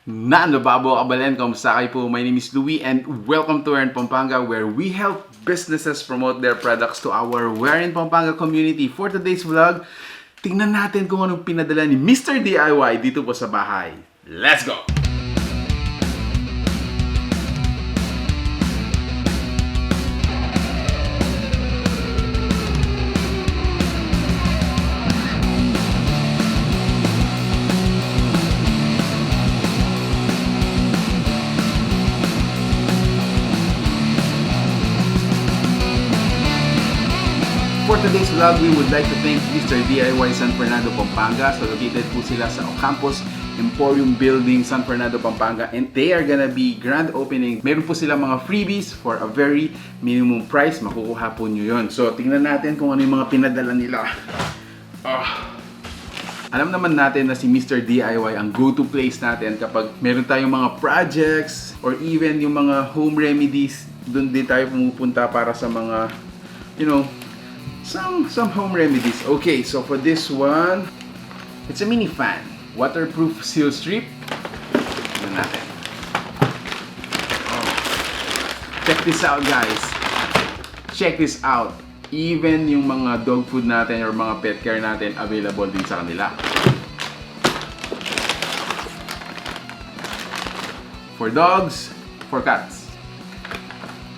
Nando Babo Kabalen, kamusta kayo po? My name is Louie and welcome to Wear in Pampanga, where we help businesses promote their products to our Wear in Pampanga community. For today's vlog, tingnan natin kung anong pinadala ni Mr. DIY dito po sa bahay. Let's go! For today's vlog, we would like to thank Mr. DIY San Fernando, Pampanga. So located po sila sa Ocampo Emporium building, San Fernando, Pampanga, and they are gonna be grand opening. Meron po sila mga freebies for a very minimum price. Makukuha po nyo yun. So tingnan natin kung ano yung mga pinadala nila. Alam naman natin na si Mr. DIY ang go-to place natin kapag meron tayong mga projects or even yung mga home remedies. Doon din tayo pumupunta para sa mga, some home remedies. Okay, so for this one, it's a mini fan. Waterproof seal strip. Tignan natin. Check this out, guys. Check this out. Even yung mga dog food natin or mga pet care natin, available din sa kanila. For dogs, for cats.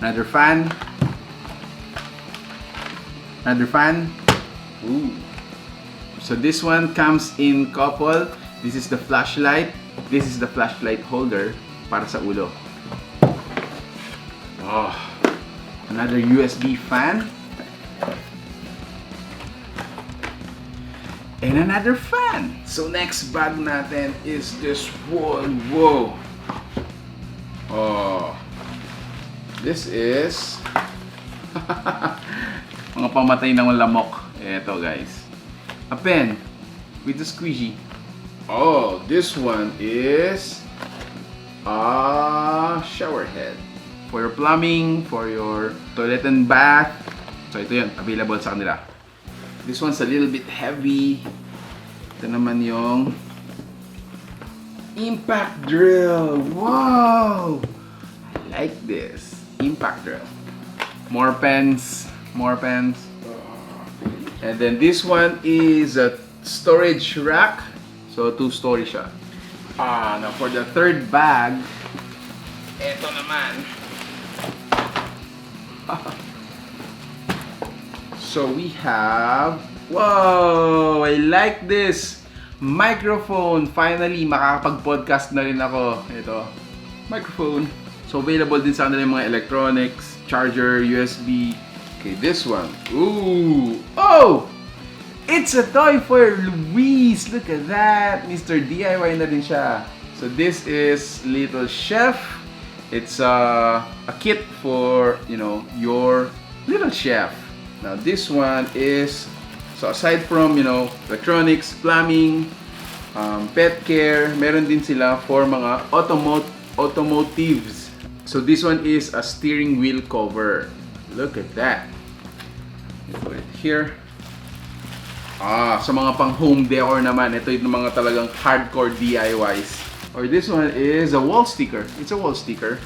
Another fan. Another fan. Ooh. So this one comes in couple. This is the flashlight. This is the flashlight holder para sa ulo. Another USB fan. And another fan. So next bag natin is this one. Whoa. This is mga pamatay ng lamok. Ito, guys. A pen with a squeegee. This one is a shower head for your plumbing, for your toilet and bath. So ito yun, available sa kanila. This one's a little bit heavy. Ito naman yung impact drill. Wow! I like this. Impact drill. More pens. More pens. And then this one is a storage rack. So 2-story siya. Now for the third bag, eto naman. So we have, wow, I like this microphone. Finally, makakapag-podcast na rin ako. Ito, microphone. So available din sa kanila yung mga electronics, charger, USB. Okay, this one. Ooh! Oh! It's a toy for Luis! Look at that! Mr. DIY na din siya. So this is Little Chef. It's a kit for, your little chef. Now this one is, so aside from, electronics, plumbing, pet care, meron din sila for mga automotives. So this one is a steering wheel cover. Look at that. Put it here. Sa mga pang home decor naman, ito yung mga talagang hardcore DIYs. Or this one is a wall sticker. It's a wall sticker.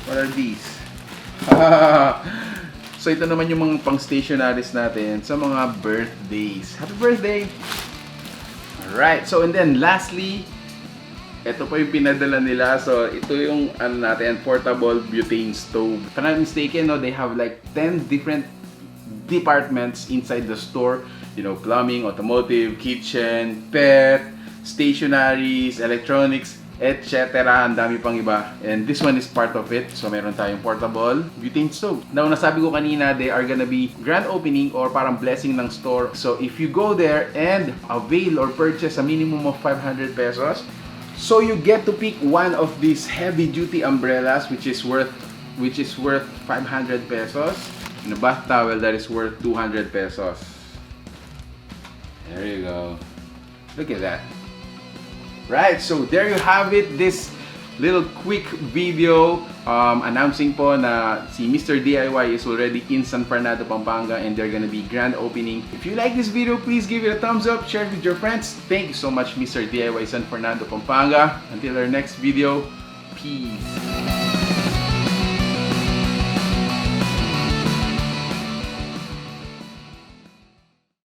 What are these? So ito naman yung mga pang stationaries natin sa mga birthdays. Happy birthday! Alright, so and then lastly, ito pa yung pinadala nila. So, ito yung portable butane stove. If I'm not mistaken, they have like 10 different departments inside the store. Plumbing, automotive, kitchen, pet, stationaries, electronics, etc. Ang dami pang iba. And this one is part of it. So, meron tayong portable butane stove. Now, nasabi ko kanina, they are gonna be grand opening or parang blessing ng store. So, if you go there and avail or purchase a minimum of 500 pesos, so you get to pick one of these heavy-duty umbrellas which is worth 500 pesos, and a bath towel that is worth 200 pesos. There you go. Look at that. Right, so there you have it. This little quick video announcing po na si Mr. DIY is already in San Fernando, Pampanga, and they're gonna be grand opening. If you like this video, please give it a thumbs up, share it with your friends. Thank you so much, Mr. DIY San Fernando, Pampanga. Until our next video, peace.